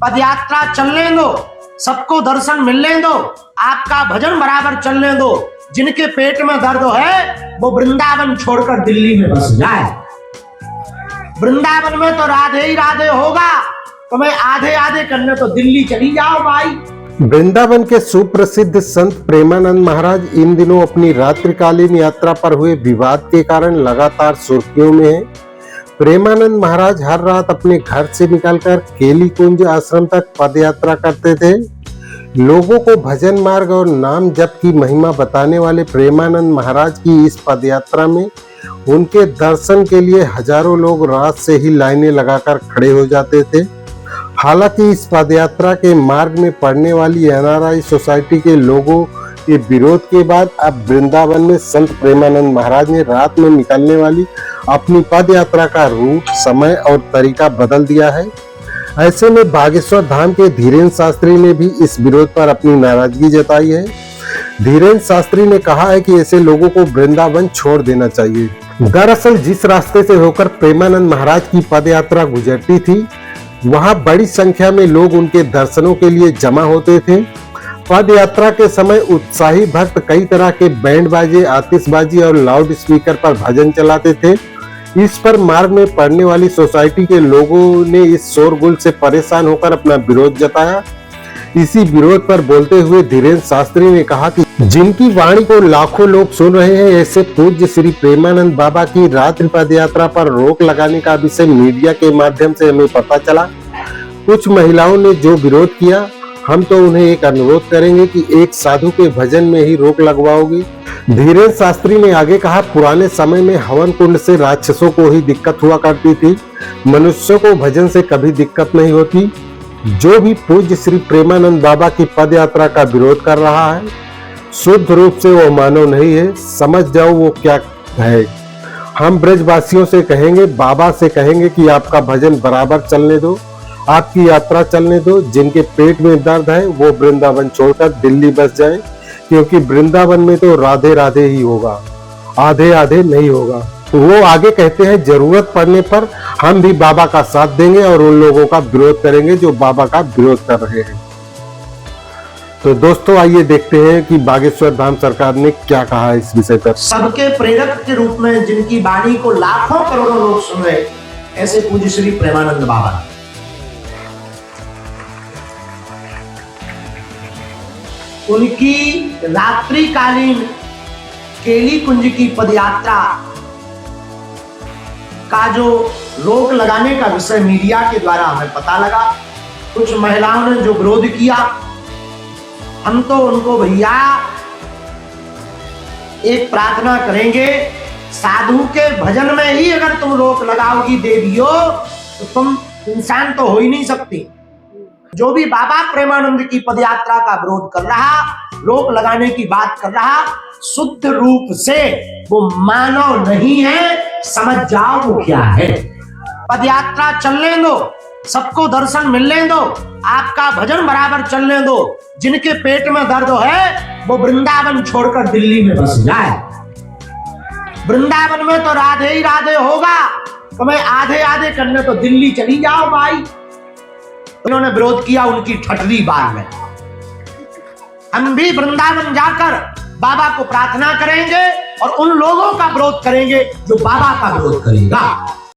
पदयात्रा चलने दो, सबको दर्शन मिलने दो, आपका भजन बराबर चलने दो। जिनके पेट में दर्द है वो वृंदावन छोड़कर दिल्ली में बस जाए। वृंदावन में तो राधे ही राधे होगा, तुम्हें आधे आधे करने तो दिल्ली चली जाओ भाई। वृंदावन के सुप्रसिद्ध संत प्रेमानंद महाराज इन दिनों अपनी रात्रिकालीन यात्रा पर हुए विवाद के कारण लगातार सुर्खियों में हैं। प्रेमानंद महाराज हर रात अपने घर से निकलकर केली कुंज आश्रम तक पदयात्रा करते थे। लोगों को भजन मार्ग और नाम जप की महिमा बताने वाले प्रेमानंद महाराज की इस पदयात्रा में उनके दर्शन के लिए हजारों लोग रात से ही लाइनें लगाकर खड़े हो जाते थे। हालांकि इस पदयात्रा के मार्ग में पड़ने वाली एनआरआई सोसाइटी के लोगों के विरोध के बाद अब वृंदावन में संत प्रेमानंद महाराज ने रात में निकलने वाली अपनी पदयात्रा का रूट, समय और तरीका बदल दिया है। ऐसे में बागेश्वर धाम के धीरेन्द्र शास्त्री ने भी इस विरोध पर अपनी नाराजगी जताई है। धीरेन्द्र शास्त्री ने कहा है कि ऐसे लोगों को वृंदावन छोड़ देना चाहिए। दरअसल जिस रास्ते से होकर प्रेमानंद महाराज की पदयात्रा गुजरती थी, वहां बड़ी संख्या में लोग उनके दर्शनों के लिए जमा होते थे। पद यात्रा के समय उत्साही भक्त कई तरह के बैंड बाजे, आतिशबाजी और लाउड स्पीकर पर भजन चलाते थे। इस पर मार्ग में पड़ने वाली सोसाइटी के लोगों ने इस शोरगुल से परेशान होकर अपना विरोध जताया। इसी विरोध पर बोलते हुए धीरेन्द्र शास्त्री ने कहा कि जिनकी वाणी को लाखों लोग सुन रहे हैं, ऐसे पूज्य श्री प्रेमानंद बाबा की रात्रि पदयात्रा पर रोक लगाने का विषय मीडिया के माध्यम से हमें पता चला। कुछ महिलाओं ने जो विरोध किया, हम तो उन्हें एक अनुरोध करेंगे कि एक साधु के भजन में ही रोक लगवाओगे। धीरेन्द्र शास्त्री ने आगे कहा, पुराने समय में हवन कुंड से राक्षसों को ही दिक्कत हुआ करती थी, मनुष्यों को भजन से कभी दिक्कत नहीं होती। जो भी पूज्य श्री प्रेमानंद बाबा की पद यात्रा का विरोध कर रहा है, शुद्ध रूप से वो मानव नहीं है। समझ जाओ वो क्या है। हम ब्रजवासियों से कहेंगे, बाबा से कहेंगे कि आपका भजन बराबर चलने दो, आपकी यात्रा चलने दो। जिनके पेट में दर्द है वो वृंदावन छोड़कर दिल्ली बस जाए, क्योंकि वृंदावन में तो राधे राधे ही होगा, आधे आधे नहीं होगा। वो आगे कहते हैं, जरूरत पड़ने पर हम भी बाबा का साथ देंगे और उन लोगों का विरोध करेंगे जो बाबा का विरोध कर रहे हैं। तो दोस्तों आइए देखते हैं कि बागेश्वर धाम सरकार ने क्या कहा है इस विषय पर। सबके प्रेरक के रूप में जिनकी वाणी को लाखों करोड़ों लोग सुन रहे, ऐसे पूज्य श्री प्रेमानंद बाबा, उनकी रात्रिकालीन केली कुंज की पदयात्रा का जो रोक लगाने का विषय मीडिया के द्वारा हमें पता लगा, कुछ महिलाओं ने जो विरोध किया, हम तो उनको भैया एक प्रार्थना करेंगे, साधु के भजन में ही अगर तुम रोक लगाओगी देवियों, तो तुम इंसान तो हो ही नहीं सकती। जो भी बाबा प्रेमानंद की पदयात्रा का विरोध कर रहा, रोक लगाने की बात कर रहा, शुद्ध रूप से वो मानव नहीं है। समझ जाओ वो क्या है। पदयात्रा चलने दो, सबको दर्शन मिलने दो, आपका भजन बराबर चलने दो। जिनके पेट में दर्द है वो वृंदावन छोड़कर दिल्ली में बस जाए। वृंदावन में तो राधे ही राधे होगा, तुम्हें आधे आधे करने तो दिल्ली चली जाओ भाई। उन्होंने विरोध किया उनकी ठठरी बार में। हम भी वृंदावन जाकर बाबा को प्रार्थना करेंगे और उन लोगों का विरोध करेंगे जो बाबा का विरोध करेगा।